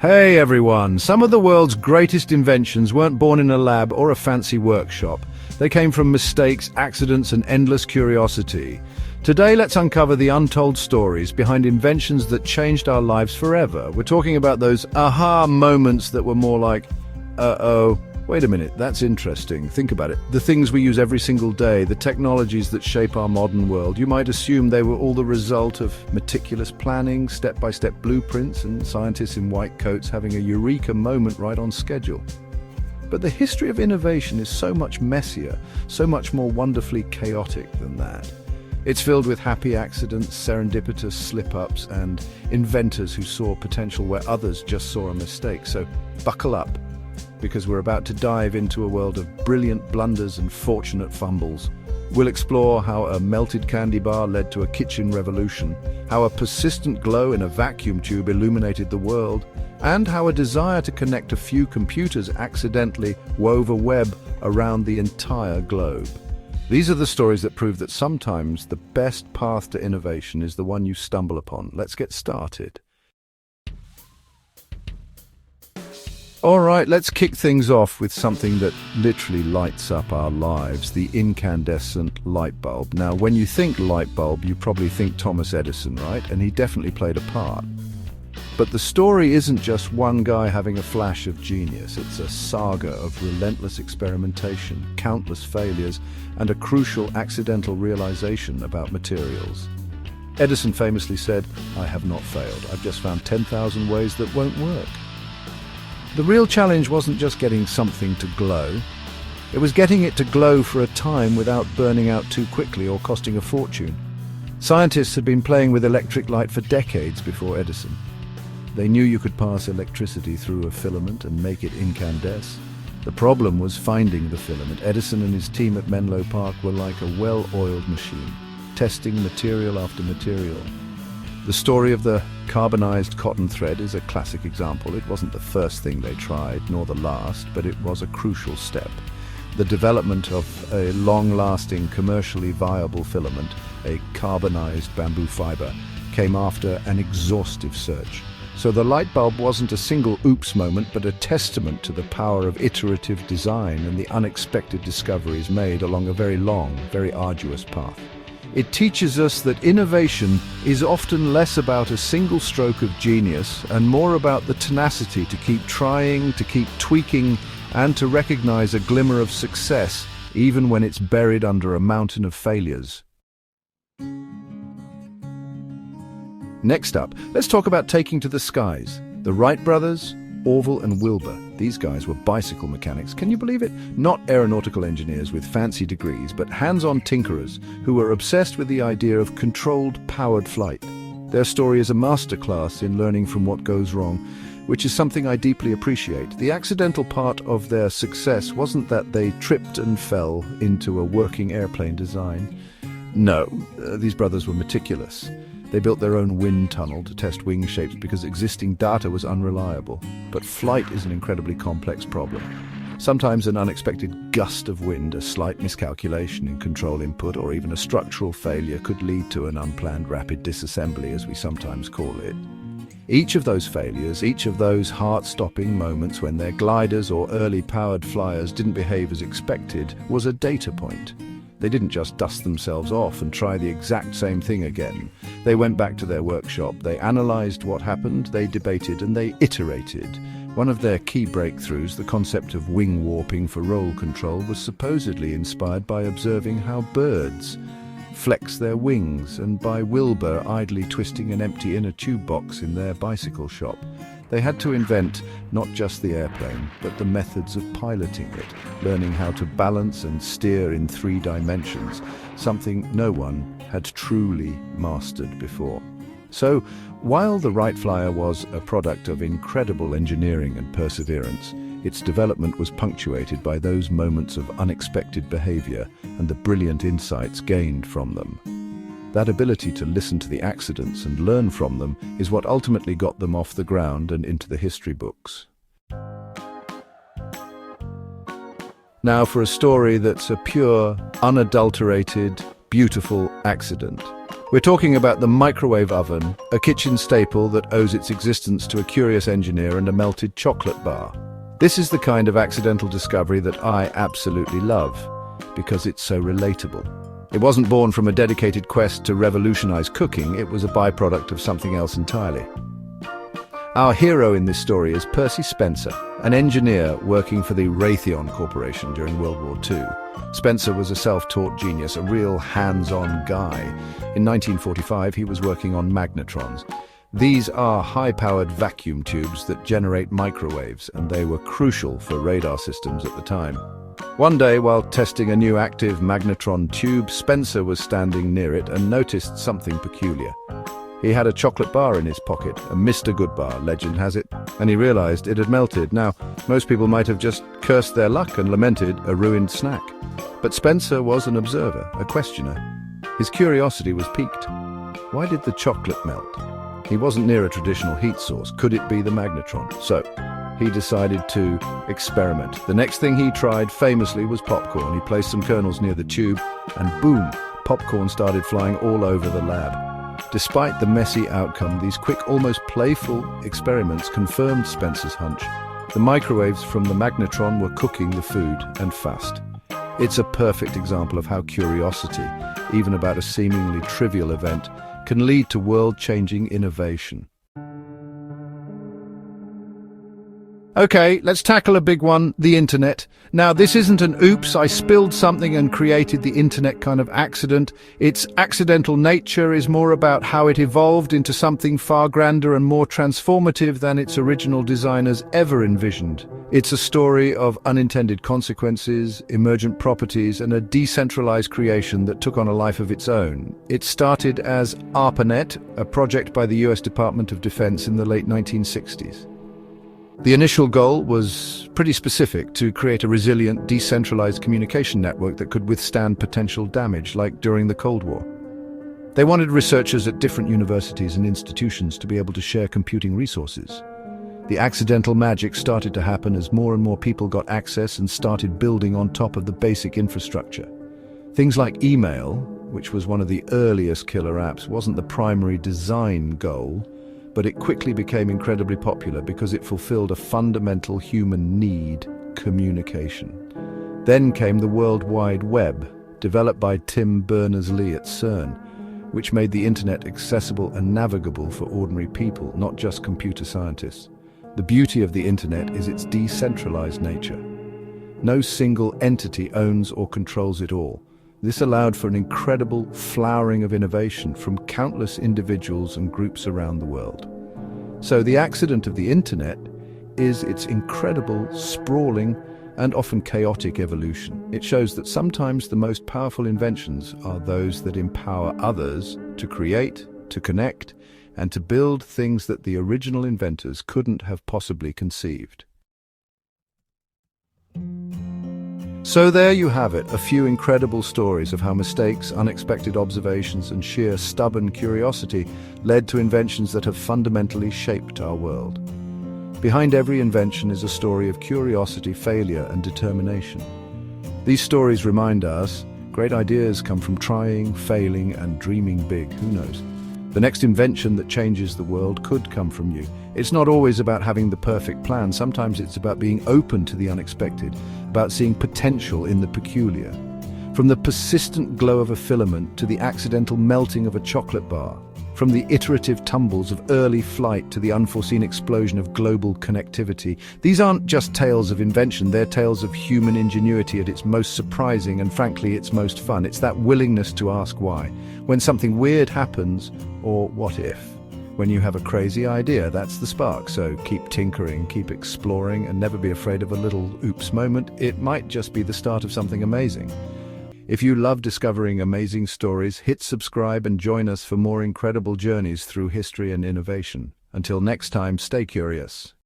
Hey everyone! Some of the world's greatest inventions weren't born in a lab or a fancy workshop. They came from mistakes, accidents, and endless curiosity. Today, let's uncover the untold stories behind inventions that changed our lives forever. We're talking about those aha moments that were more like, uh-oh, wait a minute, that's interesting. Think about it. The things we use every single day, the technologies that shape our modern world, you might assume they were all the result of meticulous planning, step-by-step blueprints, and scientists in white coats having a eureka moment right on schedule. But the history of innovation is so much messier, so much more wonderfully chaotic than that. It's filled with happy accidents, serendipitous slip-ups, and inventors who saw potential where others just saw a mistake. So buckle up, because we're about to dive into a world of brilliant blunders and fortunate fumbles. We'll explore how a melted candy bar led to a kitchen revolution, how a persistent glow in a vacuum tube illuminated the world, and how a desire to connect a few computers accidentally wove a web around the entire globe. These are the stories that prove that sometimes the best path to innovation is the one you stumble upon. Let's get started. All right, let's kick things off with something that literally lights up our lives, the incandescent light bulb. Now, when you think light bulb, you probably think Thomas Edison, right? And he definitely played a part. But the story isn't just one guy having a flash of genius. It's a saga of relentless experimentation, countless failures, and a crucial accidental realization about materials. Edison famously said, "I have not failed. I've just found 10,000 ways that won't work." The real challenge wasn't just getting something to glow. It was getting it to glow for a time without burning out too quickly or costing a fortune. Scientists had been playing with electric light for decades before Edison. They knew you could pass electricity through a filament and make it incandesce. The problem was finding the filament. Edison and his team at Menlo Park were like a well-oiled machine, testing material after material. The story of the carbonized cotton thread is a classic example. It wasn't the first thing they tried, nor the last, but it was a crucial step. The development of a long-lasting, commercially viable filament, a carbonized bamboo fiber, came after an exhaustive search. So the light bulb wasn't a single oops moment, but a testament to the power of iterative design and the unexpected discoveries made along a very long, very arduous path. It teaches us that innovation is often less about a single stroke of genius and more about the tenacity to keep trying, to keep tweaking, and to recognize a glimmer of success even when it's buried under a mountain of failures. Next up, let's talk about taking to the skies. The Wright brothers, Orville and Wilbur. These guys were bicycle mechanics. Can you believe it? Not aeronautical engineers with fancy degrees, but hands-on tinkerers who were obsessed with the idea of controlled, powered flight. Their story is a masterclass in learning from what goes wrong, which is something I deeply appreciate. The accidental part of their success wasn't that they tripped and fell into a working airplane design. No, these brothers were meticulous. They built their own wind tunnel to test wing shapes because existing data was unreliable. But flight is an incredibly complex problem. Sometimes an unexpected gust of wind, a slight miscalculation in control input, or even a structural failure could lead to an unplanned rapid disassembly, as we sometimes call it. Each of those failures, each of those heart-stopping moments when their gliders or early powered flyers didn't behave as expected, was a data point. They didn't just dust themselves off and try the exact same thing again. They went back to their workshop, they analyzed what happened, they debated, and they iterated. One of their key breakthroughs, the concept of wing warping for roll control, was supposedly inspired by observing how birds flex their wings, and by Wilbur idly twisting an empty inner tube box in their bicycle shop. They had to invent not just the airplane, but the methods of piloting it, learning how to balance and steer in 3 dimensions, something no one had truly mastered before. So, while the Wright Flyer was a product of incredible engineering and perseverance, its development was punctuated by those moments of unexpected behavior and the brilliant insights gained from them. That ability to listen to the accidents and learn from them is what ultimately got them off the ground and into the history books. Now for a story that's a pure, unadulterated, beautiful accident. We're talking about the microwave oven, a kitchen staple that owes its existence to a curious engineer and a melted chocolate bar. This is the kind of accidental discovery that I absolutely love, because it's so relatable. It wasn't born from a dedicated quest to revolutionize cooking, it was a byproduct of something else entirely. Our hero in this story is Percy Spencer, an engineer working for the Raytheon Corporation during World War II. Spencer was a self-taught genius, a real hands-on guy. In 1945, he was working on magnetrons. These are high-powered vacuum tubes that generate microwaves, and they were crucial for radar systems at the time. One day, while testing a new active magnetron tube, Spencer was standing near it and noticed something peculiar. He had a chocolate bar in his pocket, a Mr. Goodbar, legend has it, and he realized it had melted. Now, most people might have just cursed their luck and lamented a ruined snack. But Spencer was an observer, a questioner. His curiosity was piqued. Why did the chocolate melt? He wasn't near a traditional heat source. Could it be the magnetron? So, he decided to experiment. The next thing he tried, famously, was popcorn. He placed some kernels near the tube, and boom, popcorn started flying all over the lab. Despite the messy outcome, these quick, almost playful experiments confirmed Spencer's hunch. The microwaves from the magnetron were cooking the food, and fast. It's a perfect example of how curiosity, even about a seemingly trivial event, can lead to world-changing innovation. Okay, let's tackle a big one, the internet. Now, this isn't an oops, I spilled something and created the internet kind of accident. Its accidental nature is more about how it evolved into something far grander and more transformative than its original designers ever envisioned. It's a story of unintended consequences, emergent properties, and a decentralized creation that took on a life of its own. It started as ARPANET, a project by the US Department of Defense in the late 1960s. The initial goal was pretty specific: to create a resilient, decentralized communication network that could withstand potential damage, like during the Cold War. They wanted researchers at different universities and institutions to be able to share computing resources. The accidental magic started to happen as more and more people got access and started building on top of the basic infrastructure. Things like email, which was one of the earliest killer apps, wasn't the primary design goal, but it quickly became incredibly popular because it fulfilled a fundamental human need: communication. Then came the World Wide Web, developed by Tim Berners-Lee at CERN, which made the internet accessible and navigable for ordinary people, not just computer scientists. The beauty of the internet is its decentralized nature. No single entity owns or controls it all. This allowed for an incredible flowering of innovation from countless individuals and groups around the world. So the accident of the internet is its incredible, sprawling, and often chaotic evolution. It shows that sometimes the most powerful inventions are those that empower others to create, to connect, and to build things that the original inventors couldn't have possibly conceived. So there you have it, a few incredible stories of how mistakes, unexpected observations, and sheer stubborn curiosity led to inventions that have fundamentally shaped our world. Behind every invention is a story of curiosity, failure, and determination. These stories remind us great ideas come from trying, failing, and dreaming big. Who knows? The next invention that changes the world could come from you. It's not always about having the perfect plan. Sometimes it's about being open to the unexpected, about seeing potential in the peculiar. From the persistent glow of a filament to the accidental melting of a chocolate bar, from the iterative tumbles of early flight to the unforeseen explosion of global connectivity, these aren't just tales of invention, they're tales of human ingenuity at its most surprising and, frankly, its most fun. It's that willingness to ask why. When something weird happens, or what if? When you have a crazy idea, that's the spark. So keep tinkering, keep exploring, and never be afraid of a little oops moment. It might just be the start of something amazing. If you love discovering amazing stories, hit subscribe and join us for more incredible journeys through history and innovation. Until next time, stay curious.